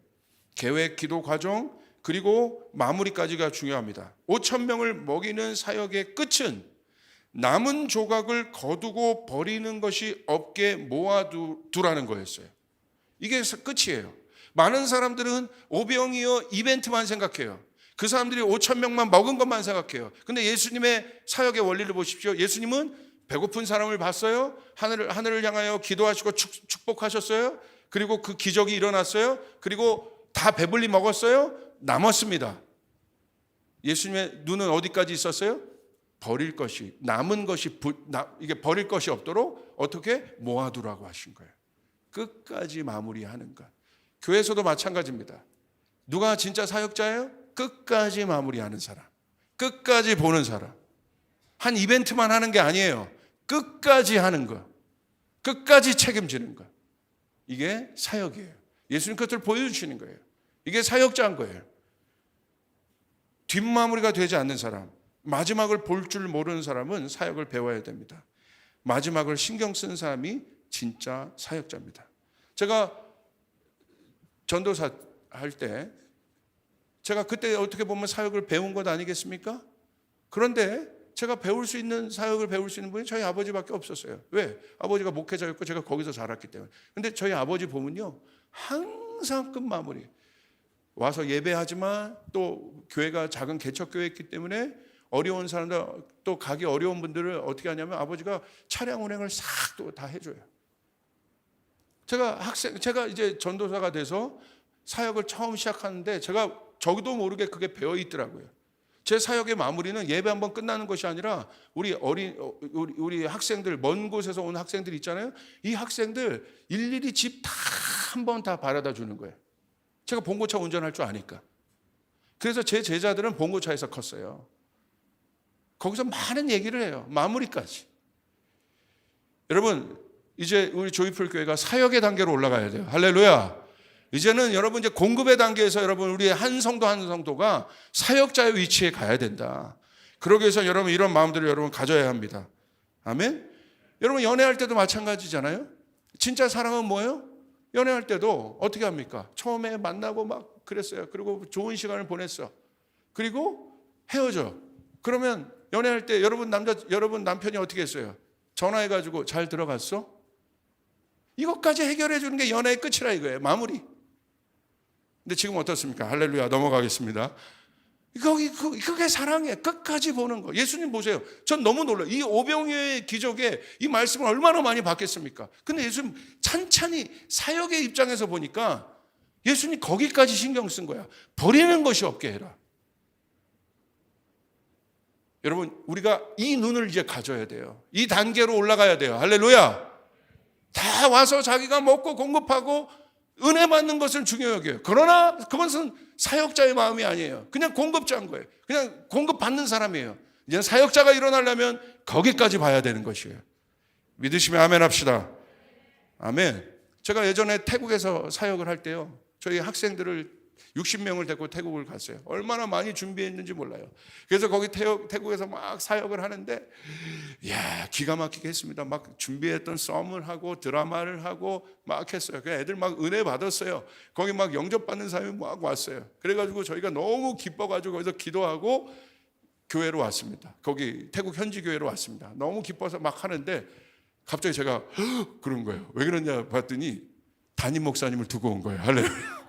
계획, 기도 과정, 그리고 마무리까지가 중요합니다. 5,000명을 먹이는 사역의 끝은 남은 조각을 거두고 버리는 것이 없게 모아두라는 거였어요. 이게 끝이에요. 많은 사람들은 오병이어 이벤트만 생각해요. 그 사람들이 5,000명만 먹은 것만 생각해요. 근데 예수님의 사역의 원리를 보십시오. 예수님은 배고픈 사람을 봤어요. 하늘을 향하여 기도하시고 축복하셨어요. 그리고 그 기적이 일어났어요. 그리고 다 배불리 먹었어요. 남았습니다. 예수님의 눈은 어디까지 있었어요? 버릴 것이, 남은 것이, 이게 버릴 것이 없도록 어떻게 모아두라고 하신 거예요. 끝까지 마무리하는 것. 교회에서도 마찬가지입니다. 누가 진짜 사역자예요? 끝까지 마무리하는 사람, 끝까지 보는 사람. 한 이벤트만 하는 게 아니에요. 끝까지 하는 것, 끝까지 책임지는 것. 이게 사역이에요. 예수님 그것을 보여주시는 거예요. 이게 사역자인 거예요. 뒷마무리가 되지 않는 사람, 마지막을 볼 줄 모르는 사람은 사역을 배워야 됩니다. 마지막을 신경 쓰는 사람이 진짜 사역자입니다. 제가 전도사 할 때 제가 그때 어떻게 보면 사역을 배운 것 아니겠습니까? 그런데 제가 배울 수 있는, 사역을 배울 수 있는 분이 저희 아버지밖에 없었어요. 왜? 아버지가 목회자였고 제가 거기서 자랐기 때문에. 근데 저희 아버지 보면요, 항상 끝마무리. 와서 예배하지만 또 교회가 작은 개척교회였기 때문에 어려운 사람들, 또 가기 어려운 분들을 어떻게 하냐면 아버지가 차량 운행을 싹 또 다 해줘요. 제가 이제 전도사가 돼서 사역을 처음 시작하는데 저도 모르게 그게 배어 있더라고요. 제 사역의 마무리는 예배 한번 끝나는 것이 아니라 우리 학생들, 먼 곳에서 온 학생들 있잖아요. 이 학생들 일일이 집 다 한 번 다 바라다 주는 거예요. 제가 봉고차 운전할 줄 아니까. 그래서 제 제자들은 봉고차에서 컸어요. 거기서 많은 얘기를 해요. 마무리까지. 여러분, 이제 우리 조이풀 교회가 사역의 단계로 올라가야 돼요. 할렐루야. 이제는 여러분 이제 공급의 단계에서 여러분 우리 한 성도 한 성도가 사역자의 위치에 가야 된다. 그러기 위해서 여러분 이런 마음들을 여러분 가져야 합니다. 아멘. 여러분 연애할 때도 마찬가지잖아요. 진짜 사랑은 뭐예요? 연애할 때도 어떻게 합니까? 처음에 만나고 막 그랬어요. 그리고 좋은 시간을 보냈어. 그리고 헤어져. 그러면 연애할 때 여러분 남편이 어떻게 했어요? 전화해가지고 잘 들어갔어? 이것까지 해결해 주는 게 연애의 끝이라 이거예요. 마무리. 근데 지금 어떻습니까? 할렐루야. 넘어가겠습니다. 그게 사랑이에요. 끝까지 보는 거. 예수님 보세요. 전 너무 놀라요. 이 오병이어의 기적에 이 말씀을 얼마나 많이 받겠습니까? 근데 예수님 찬찬히 사역의 입장에서 보니까 예수님 거기까지 신경 쓴 거야. 버리는 것이 없게 해라. 여러분, 우리가 이 눈을 이제 가져야 돼요. 이 단계로 올라가야 돼요. 할렐루야. 다 와서 자기가 먹고 공급하고 은혜 받는 것을 중요하게 여겨요. 그러나 그것은 사역자의 마음이 아니에요. 그냥 공급자인 거예요. 그냥 공급받는 사람이에요. 이제 사역자가 일어나려면 거기까지 봐야 되는 것이에요. 믿으시면 아멘 합시다. 아멘. 제가 예전에 태국에서 사역을 할 때요, 저희 학생들을 60명을 데리고 태국을 갔어요. 얼마나 많이 준비했는지 몰라요. 그래서 거기 태국에서 막 사역을 하는데, 이야, 기가 막히게 했습니다. 막 준비했던 썸을 하고 드라마를 하고 막 했어요. 그냥 애들 막 은혜 받았어요. 거기 막 영접받는 사람이 막 왔어요. 그래가지고 저희가 너무 기뻐가지고 거기서 기도하고 교회로 왔습니다. 거기 태국 현지 교회로 왔습니다. 너무 기뻐서 막 하는데 갑자기 제가 그런 거예요. 왜 그러냐 봤더니 담임 목사님을 두고 온 거예요. 할렐루야.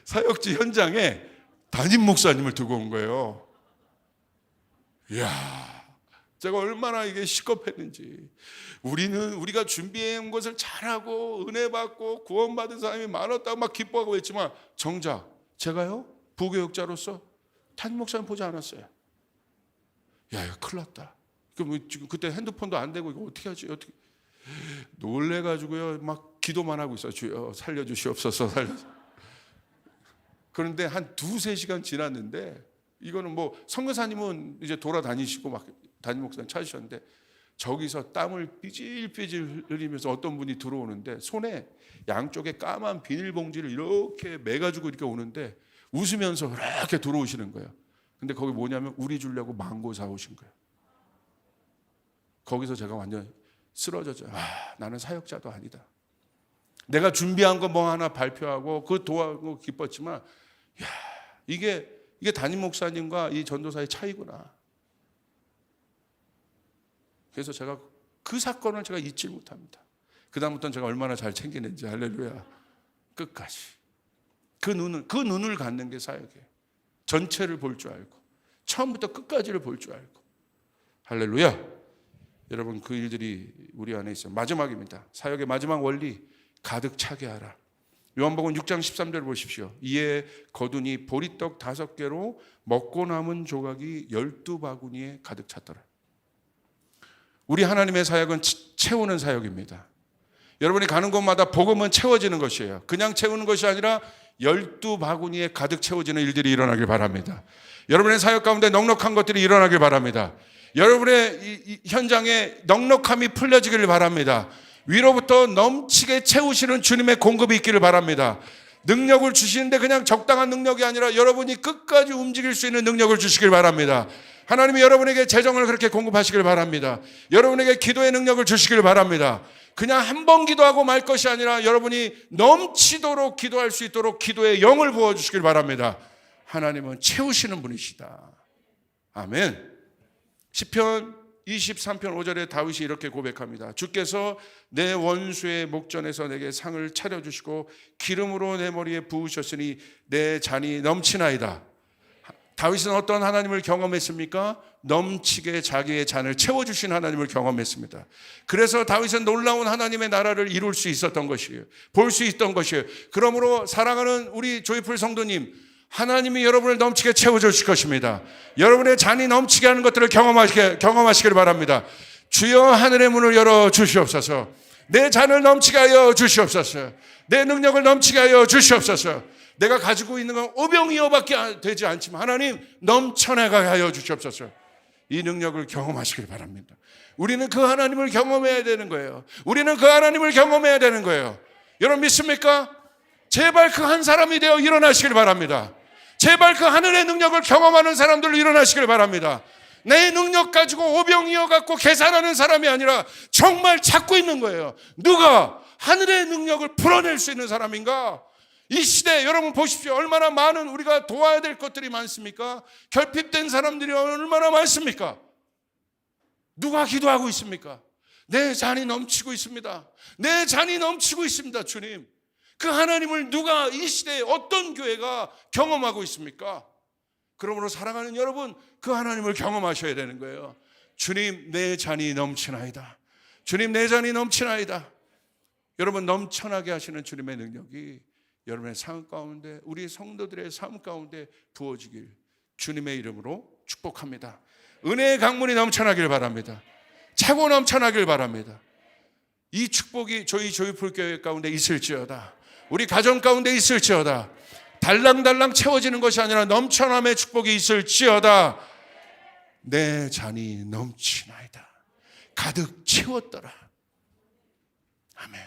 사역지 현장에 담임 목사님을 두고 온 거예요. 이야, 제가 얼마나 이게 시겁했는지. 우리가 준비해온 것을 잘하고 은혜 받고 구원받은 사람이 많았다고 막 기뻐하고 했지만, 정작 제가요, 부교육자로서 담임 목사님 보지 않았어요. 야, 이거 큰일 났다. 지금 그때 핸드폰도 안 되고 이거 어떻게 하지? 어떻게? 놀래가지고요, 막 기도만 하고 있어요. 주여 살려주시옵소서, 살려주시옵소서. 그런데 한 2-3시간 지났는데, 이거는 뭐 선교사님은 이제 돌아다니시고 막 담임 목사님 찾으셨는데, 저기서 땀을 삐질삐질 흘리면서 어떤 분이 들어오는데 손에 양쪽에 까만 비닐봉지를 이렇게 매가지고 이렇게 오는데 웃으면서 이렇게 들어오시는 거예요. 근데 거기 뭐냐면 우리 주려고 망고 사오신 거예요. 거기서 제가 완전 쓰러졌죠. 나는 사역자도 아니다. 내가 준비한 거 뭐 하나 발표하고 그 도와고 기뻤지만, 야, 이게 담임 목사님과 이 전도사의 차이구나. 그래서 제가 그 사건을 제가 잊지 못합니다. 그 다음부터는 제가 얼마나 잘 챙기는지. 할렐루야. 끝까지 그 눈을 갖는 게 사역이에요. 전체를 볼 줄 알고 처음부터 끝까지를 볼 줄 알고. 할렐루야. 여러분, 그 일들이 우리 안에 있어요. 마지막입니다. 사역의 마지막 원리, 가득 차게 하라. 요한복음 6장 13절 보십시오. 이에 거두니 보리떡 5개로 먹고 남은 조각이 12바구니에 가득 찼더라. 우리 하나님의 사역은 채우는 사역입니다. 여러분이 가는 곳마다 복음은 채워지는 것이에요. 그냥 채우는 것이 아니라 12바구니에 가득 채워지는 일들이 일어나길 바랍니다. 여러분의 사역 가운데 넉넉한 것들이 일어나길 바랍니다. 여러분의 이 현장에 넉넉함이 풀려지기를 바랍니다. 위로부터 넘치게 채우시는 주님의 공급이 있기를 바랍니다. 능력을 주시는데 그냥 적당한 능력이 아니라 여러분이 끝까지 움직일 수 있는 능력을 주시길 바랍니다. 하나님이 여러분에게 재정을 그렇게 공급하시길 바랍니다. 여러분에게 기도의 능력을 주시길 바랍니다. 그냥 한 번 기도하고 말 것이 아니라 여러분이 넘치도록 기도할 수 있도록 기도의 영을 부어주시길 바랍니다. 하나님은 채우시는 분이시다. 아멘. 시편 23편 5절에 다윗이 이렇게 고백합니다. 주께서 내 원수의 목전에서 내게 상을 차려주시고 기름으로 내 머리에 부으셨으니 내 잔이 넘치나이다. 다윗은 어떤 하나님을 경험했습니까? 넘치게 자기의 잔을 채워주신 하나님을 경험했습니다. 그래서 다윗은 놀라운 하나님의 나라를 이룰 수 있었던 것이에요. 볼 수 있던 것이에요. 그러므로 사랑하는 우리 조이풀 성도님, 하나님이 여러분을 넘치게 채워주실 것입니다. 여러분의 잔이 넘치게 하는 것들을 경험하시길 바랍니다. 주여 하늘의 문을 열어 주시옵소서. 내 잔을 넘치게 하여 주시옵소서. 내 능력을 넘치게 하여 주시옵소서. 내가 가지고 있는 건 오병이어밖에 되지 않지만 하나님 넘쳐나게 하여 주시옵소서. 이 능력을 경험하시길 바랍니다. 우리는 그 하나님을 경험해야 되는 거예요. 우리는 그 하나님을 경험해야 되는 거예요. 여러분 믿습니까? 제발 그 한 사람이 되어 일어나시길 바랍니다. 제발 그 하늘의 능력을 경험하는 사람들로 일어나시길 바랍니다. 내 능력 가지고 오병이어 갖고 계산하는 사람이 아니라 정말 찾고 있는 거예요. 누가 하늘의 능력을 풀어낼 수 있는 사람인가? 이 시대 여러분 보십시오. 얼마나 많은 우리가 도와야 될 것들이 많습니까? 결핍된 사람들이 얼마나 많습니까? 누가 기도하고 있습니까? 내 잔이 넘치고 있습니다. 내 잔이 넘치고 있습니다. 주님, 그 하나님을 누가 이 시대에 어떤 교회가 경험하고 있습니까? 그러므로 사랑하는 여러분, 그 하나님을 경험하셔야 되는 거예요. 주님, 내 잔이 넘치나이다. 주님, 내 잔이 넘치나이다. 여러분 넘쳐나게 하시는 주님의 능력이 여러분의 삶 가운데, 우리 성도들의 삶 가운데 부어지길 주님의 이름으로 축복합니다. 은혜의 강물이 넘쳐나길 바랍니다. 차고 넘쳐나길 바랍니다. 이 축복이 저희 조이풀 교회 가운데 있을지어다. 우리 가정 가운데 있을지어다. 달랑달랑 채워지는 것이 아니라 넘쳐남의 축복이 있을지어다. 내 잔이 넘치나이다. 가득 채웠더라. 아멘.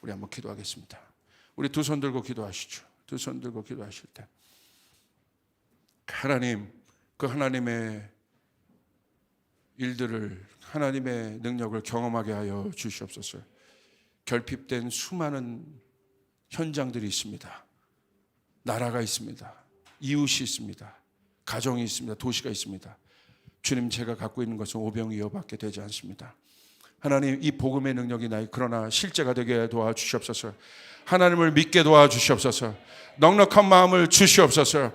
우리 한번 기도하겠습니다. 우리 두 손 들고 기도하시죠. 두 손 들고 기도하실 때 하나님, 그 하나님의 일들을, 하나님의 능력을 경험하게 하여 주시옵소서. 결핍된 수많은 현장들이 있습니다. 나라가 있습니다. 이웃이 있습니다. 가정이 있습니다. 도시가 있습니다. 주님, 제가 갖고 있는 것은 오병이어밖에 되지 않습니다. 하나님, 이 복음의 능력이 나의 그러나 실제가 되게 도와주시옵소서. 하나님을 믿게 도와주시옵소서. 넉넉한 마음을 주시옵소서.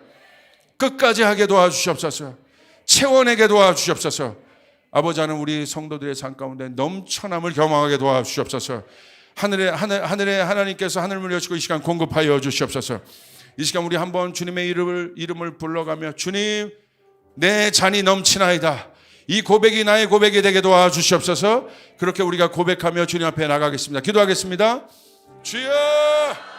끝까지 하게 도와주시옵소서. 채워내게 도와주시옵소서. 아버지, 하나님, 우리 성도들의 삶 가운데 넘쳐남을 경험하게 도와주시옵소서. 하늘에 하나님께서 하늘을 여시고 이 시간 공급하여 주시옵소서. 이 시간 우리 한번 주님의 이름을 불러가며 주님, 내 잔이 넘치나이다. 이 고백이 나의 고백이 되게 도와주시옵소서. 그렇게 우리가 고백하며 주님 앞에 나가겠습니다. 기도하겠습니다. 주여!